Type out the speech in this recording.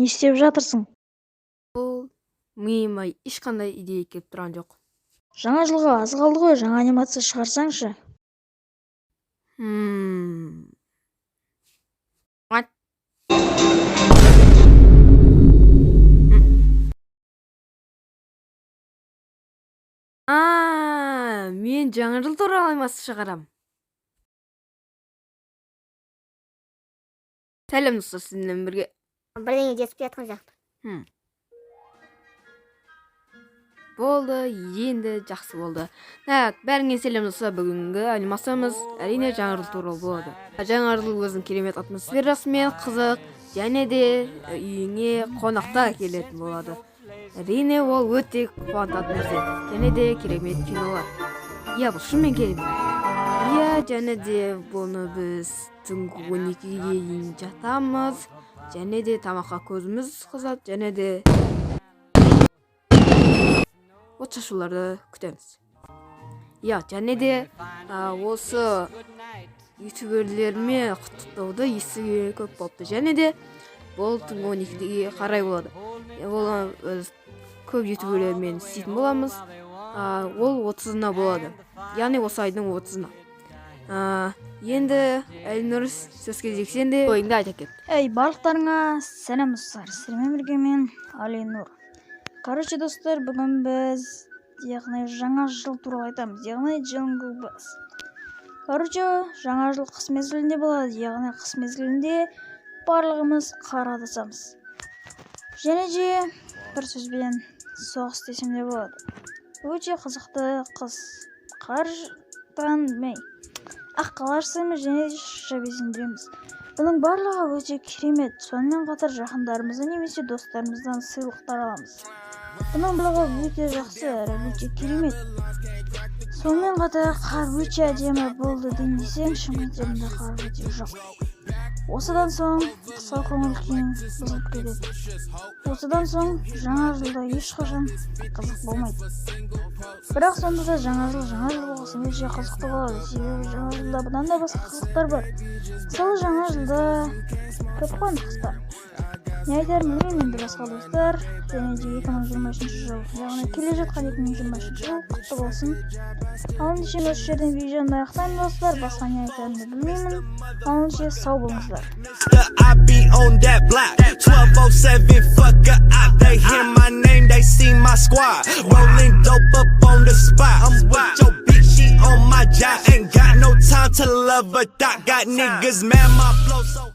Не істеп жатырсың? Бул мыйыма эч кандай идея келип турган жок. Жаңа жылға аз қалды ғой, жаңа анимация шығарсаңшы. Ат. Мен жаңа жыл тууралуу анимация чыгарам. Сәлем достор, сиз менен бирге Бірдеңе жетіп жатқан сияқты. Болду, енді жақсы болды. Бәріңе сәлем достор, бүгүнкү анимациямыз әрине жаңа жыл тууралуу болду. Жаңа жыл өзүнүн керемет атмосферасы менен кызык және де үйүңө конокто келетін болду. Әрине ол өтө кубантат нерсе және де керемет кинолор. Бул шынымен керемет. Және де буну биз түнкү 12ге чейин жатамыз және де тамакка көзүмүз кызат және де отшашууларды күтөбүз. Және де осы ютуберлерме куттуктоодо эсиге көп болупту. Және де бул түнкү 12ге карай болот. Көп ютуберлер менен иштейтин боламыз. Ол 30-на болот. Яны осы айдын 30-на. Енді Әлинур сөз кезексенде ойыңды айта кет. Барлықтарыңа сәлем достар. Сіздермен бірге мен Әлинур. Короче достар, бүгін біз жаңа жыл туралы айтамыз. Jingle Bells. Короче, жаңа жыл қыс мезгілінде болады. Қыс мезгілінде барлығымыз қар адасамыз. Және де бір сөзбен соғыс десем де болады. Өте қызықты қыс. Қардан ақ қаларсымыз және шаша безендіреміз. Бұның барлығы өте керемет. Сонымен қатар жақындарымыздан немесе достарымыздан сыйлықтар аламыз. Бұның барлығы өте жақсы әрі өте керемет. Сонымен қатар қар өте әдемі болды демесең, Шымкенттерінде қар өте жоқ. Осыдан соң қысқа көңіл күйің бұзылып кетеді. Осыдан соң жаңа жылда ешқашан қызық болмайды. Бірақ сонда да жаңа жыл болсын өте қызықты болады. Себебі жаңа жылда бұдан да басқа қызықтар бар. Мысалы жаңа жылда көп қуаныштар. Не айтарым білмеймін, енді басқа достар. Және де 2023 жыл, яғни келе жатқан 2023 жыл құтты болсын. Алыншы осы жерден видеоны аяқтаймын достар. Басқа не айтарымды білмеймін. Алыншы сау болыңыздар. I be on that block 1207 fucker out. They hear my name, they see my squad rolling dope up on the spot. I'm with your bitch, she on my job. Ain't got no time to love a dot. Got niggas mad, my flow so